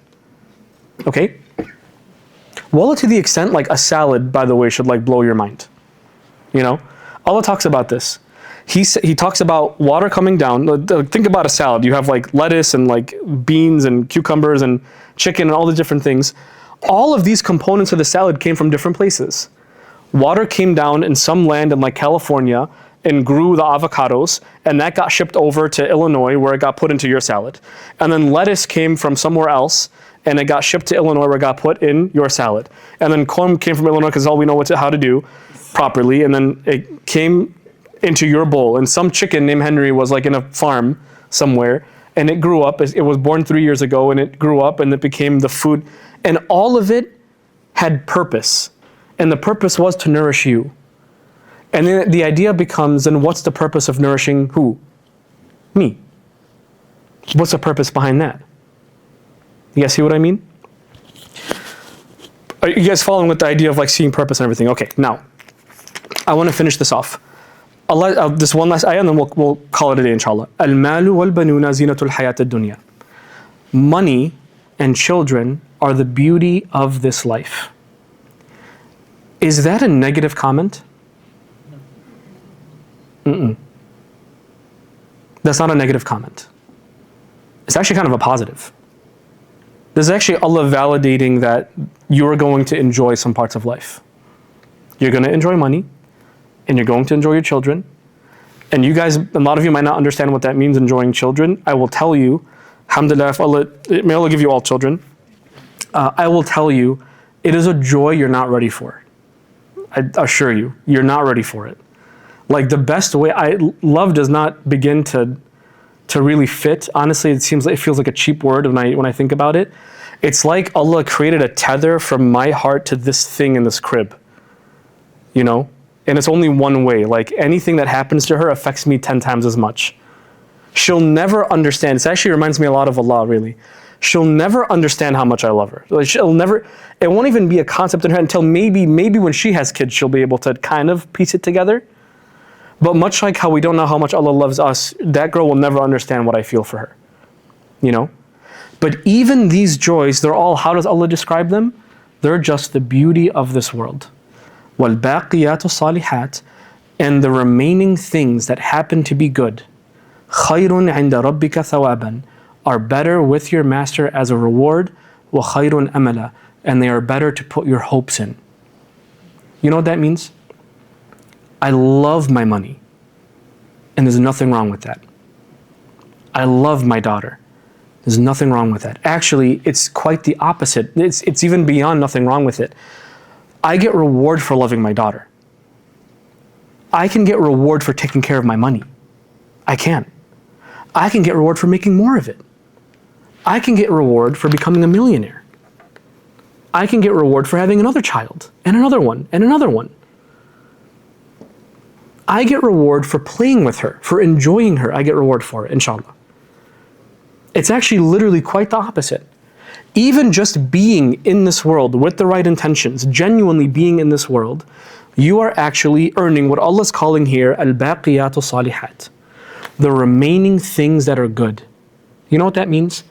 Okay? Wallah, to the extent like a salad, by the way, should like blow your mind. You know? Allah talks about this. He talks about water coming down. Think about a salad. You have like lettuce and like beans and cucumbers and chicken and all the different things. All of these components of the salad came from different places. Water came down in some land in like California and grew the avocados, and that got shipped over to Illinois where it got put into your salad. And then lettuce came from somewhere else and it got shipped to Illinois where it got put in your salad. And then corn came from Illinois because all we know how to do properly, and then it came into your bowl. And some chicken named Henry was like in a farm somewhere, and it grew up. It was born 3 years ago, and it grew up, and it became the food. And all of it had purpose, and the purpose was to nourish you. And then the idea becomes, then what's the purpose of nourishing who? Me. What's the purpose behind that? You guys see what I mean? Are you guys following with the idea of like seeing purpose and everything? Okay, now, I want to finish this off. Allah, this one last ayah, and then we'll call it a day, inshallah. Al-malu wal-banuna zinatul hayat ad-dunya. Money and children are the beauty of this life. Is that a negative comment? That's not a negative comment. It's actually kind of a positive. This is actually Allah validating that you are going to enjoy some parts of life. You're going to enjoy money, and you're going to enjoy your children. And you guys, a lot of you might not understand what that means, enjoying children. I will tell you, alhamdulillah, may Allah give you all children. I will tell you, it is a joy you're not ready for. I assure you, you're not ready for it. Like the best way, love does not begin to really fit. Honestly, it feels like a cheap word when I think about it. It's like Allah created a tether from my heart to this thing in this crib. You know? And it's only one way. Like anything that happens to her affects me 10 times as much. She'll never understand. It actually reminds me a lot of Allah, really. She'll never understand how much I love her. Like it won't even be a concept in her until maybe when she has kids, she'll be able to kind of piece it together. But much like how we don't know how much Allah loves us, that girl will never understand what I feel for her. You know? But even these joys, they're all, how does Allah describe them? They're just the beauty of this world. وَالْبَاقِيَاتُ الصَّالِحَاتِ, and the remaining things that happen to be good, خَيْرٌ عِنْدَ رَبِّكَ ثَوَابًا, are better with your master as a reward, وَخَيْرٌ أَمَلًا, and they are better to put your hopes in. You know what that means? I love my money, and there's nothing wrong with that. I love my daughter. There's nothing wrong with that. Actually, it's quite the opposite. It's even beyond nothing wrong with it. I get reward for loving my daughter. I can get reward for taking care of my money. I can. I can get reward for making more of it. I can get reward for becoming a millionaire. I can get reward for having another child, and another one, and another one. I get reward for playing with her, for enjoying her. I get reward for it, inshallah. It's actually literally quite the opposite. Even just being in this world with the right intentions, genuinely being in this world, you are actually earning what Allah is calling here al-baqiyatu salihat, the remaining things that are good. You know what that means?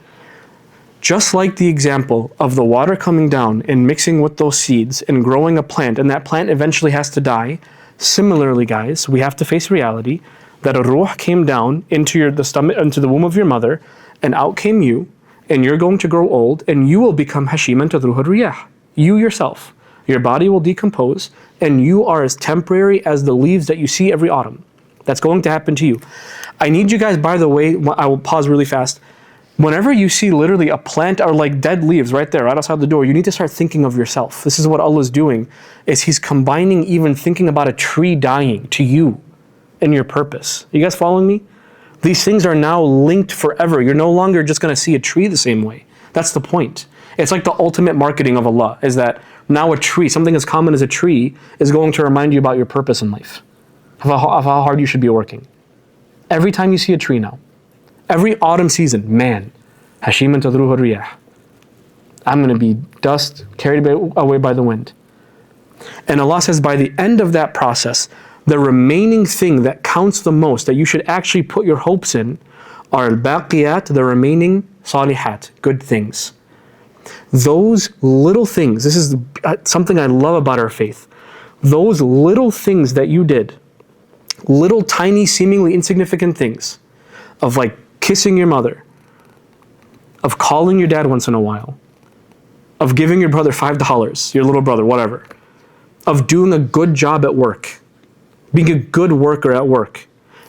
Just like the example of the water coming down and mixing with those seeds and growing a plant, and that plant eventually has to die, similarly, guys, we have to face reality that a ruh came down into the stomach, into the womb of your mother, and out came you, and you're going to grow old, and you will become hashiman tadruhu riyah. You yourself. Your body will decompose, and you are as temporary as the leaves that you see every autumn. That's going to happen to you. I need you guys, by the way, I will pause really fast. Whenever you see literally a plant or like dead leaves right there, right outside the door, you need to start thinking of yourself. This is what Allah is doing, is He's combining even thinking about a tree dying to you and your purpose. You guys following me? These things are now linked forever. You're no longer just going to see a tree the same way. That's the point. It's like the ultimate marketing of Allah, is that now a tree, something as common as a tree, is going to remind you about your purpose in life, of how hard you should be working. Every time you see a tree now, every autumn season, man, hashiman tadruhu riyah, I'm going to be dust carried away by the wind. And Allah says by the end of that process, the remaining thing that counts the most, that you should actually put your hopes in, are al-baqiyat, the remaining salihat, good things. Those little things, this is something I love about our faith. Those little things that you did, little tiny seemingly insignificant things of like kissing your mother, of calling your dad once in a while, of giving your brother $5, your little brother, whatever, of doing a good job at work, being a good worker at work,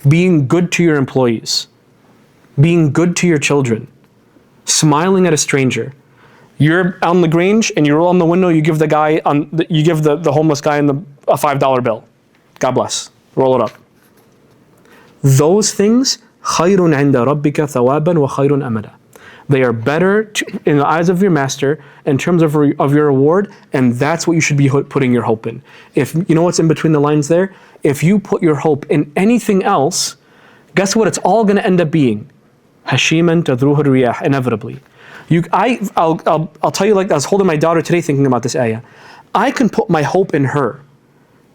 being good to your employees, being good to your children, smiling at a stranger. You're on the Grange and you roll on the window, you give the guy you give the homeless guy a $5 bill. God bless. Roll it up. Those things, خَيْرٌ عِنْدَ رَبِّكَ ثَوَابًا وَخَيْرٌ أَمَدًا. They are better in the eyes of your master in terms of your reward, and that's what you should be putting your hope in. If you know what's in between the lines there, if you put your hope in anything else, guess what it's all going to end up being? Hashiman tadruhu riyah, inevitably. I'll tell you, like I was holding my daughter today thinking about this ayah. I can put my hope in her.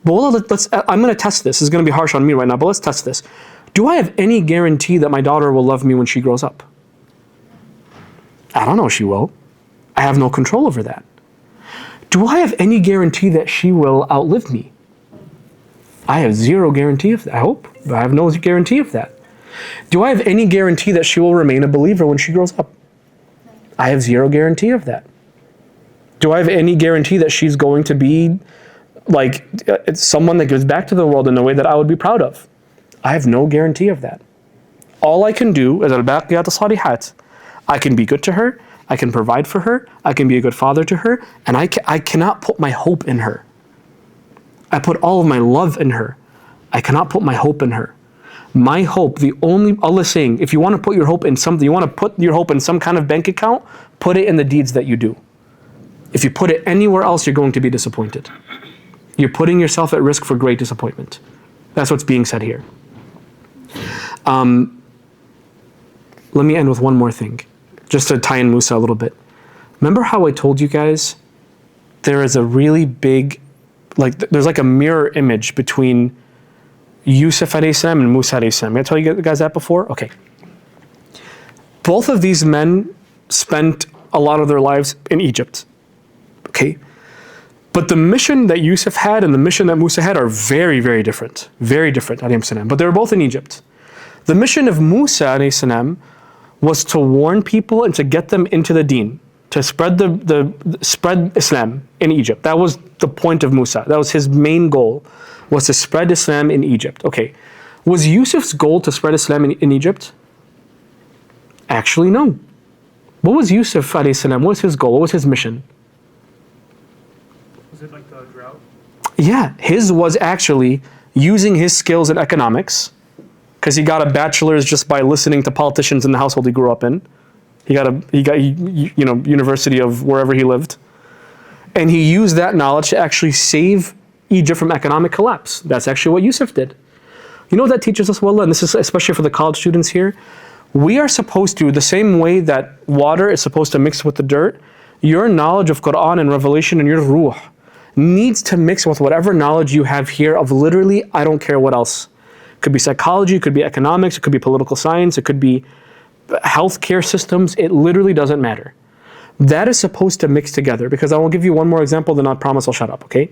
But I'm going to test this. This is going to be harsh on me right now, but let's test this. Do I have any guarantee that my daughter will love me when she grows up? I don't know she will. I have no control over that. Do I have any guarantee that she will outlive me? I have zero guarantee of that. I hope. But I have no guarantee of that. Do I have any guarantee that she will remain a believer when she grows up? I have zero guarantee of that. Do I have any guarantee that she's going to be like someone that gives back to the world in a way that I would be proud of? I have no guarantee of that. All I can do is al-baqiyat as-salihat. I can be good to her, I can provide for her, I can be a good father to her, and I cannot put my hope in her. I put all of my love in her. I cannot put my hope in her. My hope, Allah is saying, if you want to put your hope in something, you want to put your hope in some kind of bank account, put it in the deeds that you do. If you put it anywhere else, you're going to be disappointed. You're putting yourself at risk for great disappointment. That's what's being said here. Let me end with one more thing, just to tie in Musa a little bit. Remember how I told you guys there is a really big, there's like a mirror image between Yusuf alayhi salam and Musa alayhi salam. Did I tell you guys that before? Okay. Both of these men spent a lot of their lives in Egypt. Okay. But the mission that Yusuf had and the mission that Musa had are very, very different. Very different, alayhi salam. But they were both in Egypt. The mission of Musa alayhi salam was to warn people and to get them into the deen, to spread spread Islam in Egypt. That was the point of Musa. That was his main goal, was to spread Islam in Egypt. Okay, was Yusuf's goal to spread Islam in Egypt? Actually, no. What was Yusuf alayhi salam? What was his goal? What was his mission? Was it like the drought? Yeah, his was actually using his skills in economics, because he got a bachelor's just by listening to politicians in the household he grew up in. He got university of wherever he lived. And he used that knowledge to actually save Egypt from economic collapse. That's actually what Yusuf did. You know what that teaches us, wallah, and this is especially for the college students here? We are supposed to, the same way that water is supposed to mix with the dirt, your knowledge of Quran and Revelation and your ruh needs to mix with whatever knowledge you have here of literally, I don't care what else. It could be psychology, it could be economics, it could be political science, it could be healthcare systems. It literally doesn't matter. That is supposed to mix together, because I will give you one more example, then I promise I'll shut up, okay?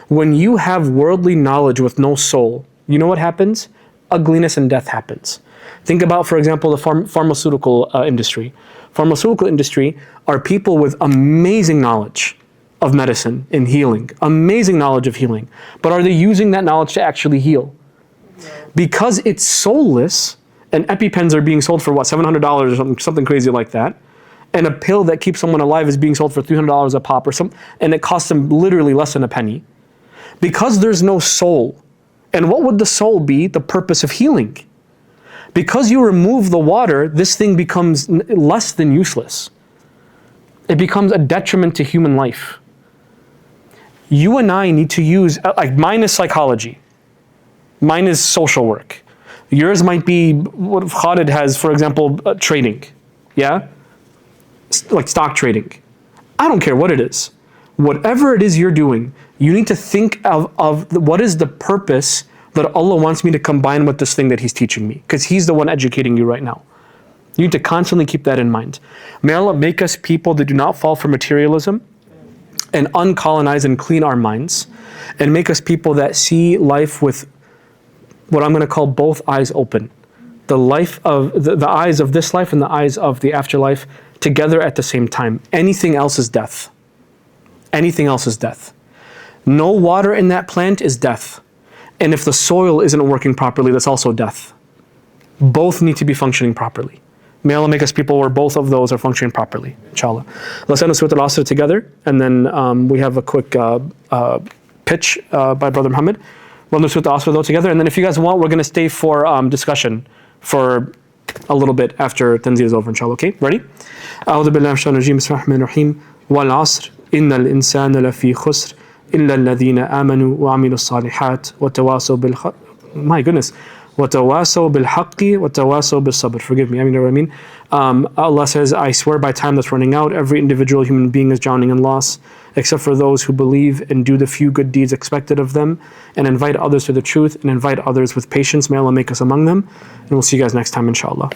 When you have worldly knowledge with no soul, you know what happens? Ugliness and death happens. Think about, for example, the pharmaceutical industry. Pharmaceutical industry are people with amazing knowledge of medicine and healing, amazing knowledge of healing. But are they using that knowledge to actually heal? Because it's soulless, and EpiPens are being sold for what, $700 or something crazy like that, and a pill that keeps someone alive is being sold for $300 a pop or something, and it costs them literally less than a penny. Because there's no soul. And what would the soul be? The purpose of healing. Because you remove the water, this thing becomes less than useless. It becomes a detriment to human life. You and I need to use, like mine is psychology. Mine is social work. Yours might be what Khalid has, for example, trading. Yeah? Like stock trading. I don't care what it is. Whatever it is you're doing, you need to think of what is the purpose that Allah wants me to combine with this thing that He's teaching me. Because He's the one educating you right now. You need to constantly keep that in mind. May Allah make us people that do not fall for materialism and uncolonize and clean our minds, and make us people that see life with what I'm going to call both eyes open. The life of the eyes of this life and the eyes of the afterlife together at the same time. Anything else is death. Anything else is death. No water in that plant is death. And if the soil isn't working properly, that's also death. Both need to be functioning properly. May Allah make us people where both of those are functioning properly, inshallah. Let's end Surah Al-Asr together, and then we have a quick pitch by Brother Muhammad. We'll do Surah Al-Asr though together, and then if you guys want, we're going to stay for discussion for a little bit after Tanzeel is over, inshallah. Okay, ready? أعوذ بالله من الشيطان الرجيم بسم الله الرحمن الرحيم والعصر إن الإنسان لفي خسر إلا الذين آمنوا وعملوا الصالحات وتواصوا بالحق. My goodness. وَتَوَاسَوْا بِالْحَقِّ وَتَوَاسَوْا بِالصَّبْرِ. Forgive me, you know what I mean? Allah says, I swear by time that's running out, every individual human being is drowning in loss, except for those who believe and do the few good deeds expected of them, and invite others to the truth, and invite others with patience. May Allah make us among them. And we'll see you guys next time, inshallah.